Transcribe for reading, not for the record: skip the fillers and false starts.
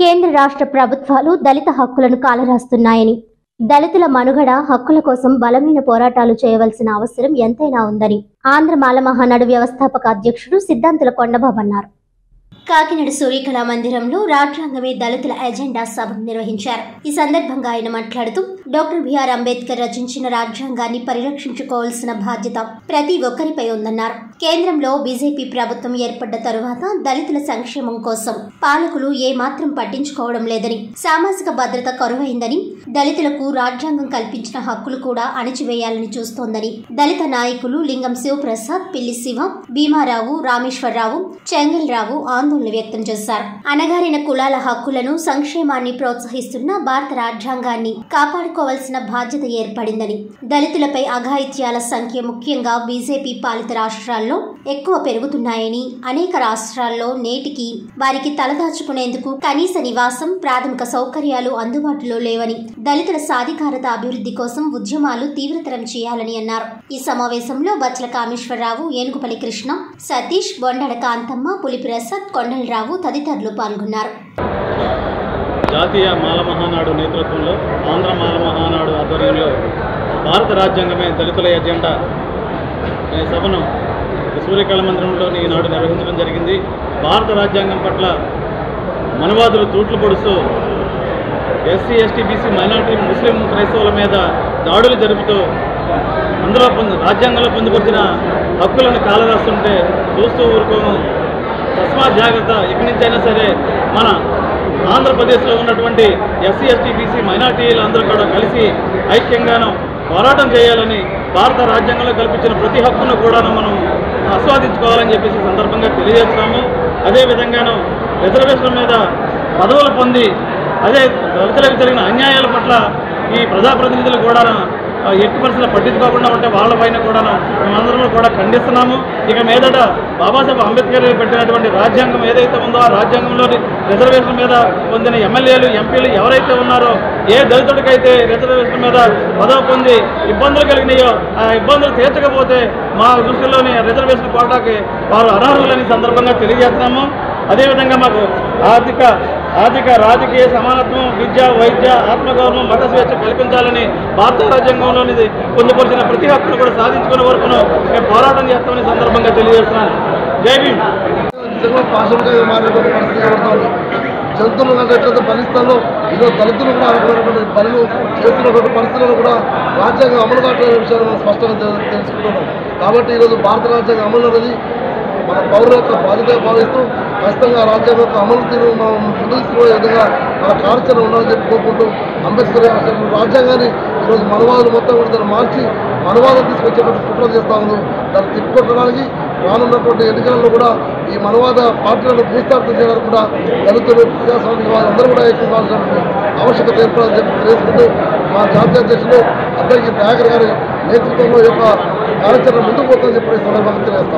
కేంద్ర రాష్ట్ర ప్రభుత్వాలు దళిత హక్కులను కాలరాస్తున్నాయని, దళితుల మనుగడ హక్కుల కోసం బలమైన పోరాటాలు చేయవలసిన అవసరం ఎంతైనా ఉందని ఆంధ్ర మాల మహానాడు వ్యవస్థాపక అధ్యక్షుడు సిద్ధాంతుల కొండబాబు అన్నారు. కాకినాడ సూర్యకళా మందిరంలో రాజ్యాంగమే దళితుల ఎజెండా సభను నిర్వహించారు. ఈ సందర్భంగా ఆయన మాట్లాడుతూ, డాక్టర్ బిఆర్ అంబేద్కర్ రచించిన రాజ్యాంగాన్ని పరిరక్షించుకోవాల్సిన బాధ్యత ప్రతి ఒక్కరిపై ఉందన్నారు. కేంద్రంలో బీజేపీ ప్రభుత్వం ఏర్పడ్డ తరువాత దళితుల సంక్షేమం కోసం పాలకులు ఏమాత్రం పట్టించుకోవడం లేదని, సామాజిక భద్రత కరువైందని, దళితులకు రాజ్యాంగం కల్పించిన హక్కులు కూడా అణిచివేయాలని చూస్తోందని దళిత నాయకులు లింగం శివప్రసాద్, పిల్లి శివ, భీమారావు, రామేశ్వరరావు, చెంగల్రావు ఆందోళన వ్యక్తం చేశారు. అణగారిన కులాల హక్కులను, సంక్షేమాన్ని ప్రోత్సహిస్తున్న భారత రాజ్యాంగాన్ని కాపాడుకోవాల్సిన బాధ్యత ఏర్పడిందని, దళితులపై అఘాయిత్యాల సంఖ్య ముఖ్యంగా బీజేపీ పాలిత రాష్ట్రాల్లో ఎక్కువ పెరుగుతున్నాయని, అనేక రాష్ట్రాల్లో నేటికి వారికి తలదాచుకునేందుకు కనీస నివాసం, ప్రాథమిక సౌకర్యాలు అందుబాటులో లేవని, దళితుల సాధికారత అభివృద్ధి కోసం ఉద్యమాలు తీవ్రతరం చేయాలని అన్నారు. ఈ సమావేశంలో బచ్చల కామేశ్వరరావు, ఏనుగుపల్లి కృష్ణ, సతీష్, బొండడ కాంతమ్మ, పులిప్రసాద్, కొండలరావు తదితరులు పాల్గొన్నారు. జాతీయ మాల మహానాడు నేతృత్వంలో ఆంధ్ర మాల మహానాడు ఆధ్వర్యంలో భారత రాజ్యాంగమే దళితుల ఎజెండా అనే సభను సూర్యకళ మందిరంలోని ఈనాడు నిర్వహించడం జరిగింది. భారత రాజ్యాంగం పట్ల మనవాదులు తూట్లు పొడుస్తూ ఎస్సీ, ఎస్టీ, బీసీ, మైనార్టీ, ముస్లిం, క్రైస్తవుల మీద దాడులు జరుపుతూ అందులో రాజ్యాంగంలో పొందుపరిచిన హక్కులను కాలరాస్తుంటే చూస్తూ ఊరుకోము. తస్మా జాగ్రత్త. ఇక్కడి నుంచైనా సరే మన ఆంధ్రప్రదేశ్లో ఉన్నటువంటి ఎస్సీ, ఎస్టీ, బీసీ, మైనార్టీలు అందరూ కూడా కలిసి ఐక్యంగాను పోరాటం చేయాలని, భారత రాజ్యాంగంలో కల్పించిన ప్రతి హక్కును కూడా మనం ఆస్వాదించుకోవాలని చెప్పేసి సందర్భంగా తెలియజేస్తున్నాము. అదేవిధంగాను రిజర్వేషన్ల మీద పదవులు పొంది అదే దళితులకు జరిగిన అన్యాయాల పట్ల ఈ ప్రజాప్రతినిధులు కూడా ఎట్టి పరిస్థితులు పట్టించుకోకుండా ఉంటే వాళ్ళ పైన కూడా మేమందరం కూడా ఖండిస్తున్నాము. ఇక మీదట బాబాసాహెబ్ అంబేద్కర్ పెట్టినటువంటి రాజ్యాంగం ఏదైతే ఉందో ఆ రాజ్యాంగంలోని రిజర్వేషన్ మీద పొందిన ఎమ్మెల్యేలు, ఎంపీలు ఎవరైతే ఉన్నారో, ఏ దళితుడికైతే రిజర్వేషన్ మీద పదవి పొంది ఇబ్బందులు కలిగినాయో ఆ ఇబ్బందులు తీర్చకపోతే మా దృష్టిలోని రిజర్వేషన్ కోటాకి వారు అనర్హులని సందర్భంగా తెలియజేస్తున్నాము. అదేవిధంగా మాకు ఆర్థిక రాజకీయ సమానత్వం, విద్య, వైద్య, ఆత్మగౌరవం, మత స్వేచ్ఛ కల్పించాలని భారత రాజ్యాంగంలోని పొందుపరిచిన ప్రతి హక్కును కూడా సాధించుకునే వరకును మేము పోరాటం చేస్తామని సందర్భంగా తెలియజేస్తున్నాను. జై భీమ్. పాశంగా మారేటువంటి పరిస్థితి కనబడుతుంది. జంతువులు కంటే ఎట్లయితే బలిస్తాలో ఈరోజు దళితులు కూడా అనుకున్నటువంటి పనులు చేస్తున్నటువంటి పరిస్థితులను కూడా రాజ్యాంగం అమలు కావట్లేని విషయాన్ని మనం స్పష్టంగా తెలుసుకుంటున్నాం. కాబట్టి ఈరోజు భారత రాజ్యాంగం అమలు అనేది మన పౌరుల యొక్క బాధ్యతగా భావిస్తూ ఖచ్చితంగా రాజ్యాంగం యొక్క అమలు తీరు మనం ముందుకు తీసుకునే విధంగా మన కార్యాచరణ ఉండాలని చెప్పి కోరుకుంటూ అంబేద్కర్ రాజ్యాంగాన్ని ఈరోజు మనవాదులు మొత్తం కూడా దాన్ని మార్చి మనవాదం తీసుకొచ్చేటువంటి కుట్రలు చేస్తా ఉంది. దాన్ని తిప్పుకొట్టడానికి రానున్నటువంటి ఎన్నికలలో కూడా ఈ మనవాద పార్టీలను భూస్థాపితం చేయడానికి కూడా దళితులు, ప్రజాస్వామిక వాళ్ళందరూ కూడా ఏకం కావాల్సినటువంటి ఆవశ్యకత ఏర్పడాలని చెప్పి తెలియజేసుకుంటూ మా జాతీయ అధ్యక్షులు అద్దరికి దయాకర్ గారి నేతృత్వంలో ఈ యొక్క కార్యాచరణ ముందుకు పోతుందని చెప్పి సందర్భంగా తెలియజేస్తాం.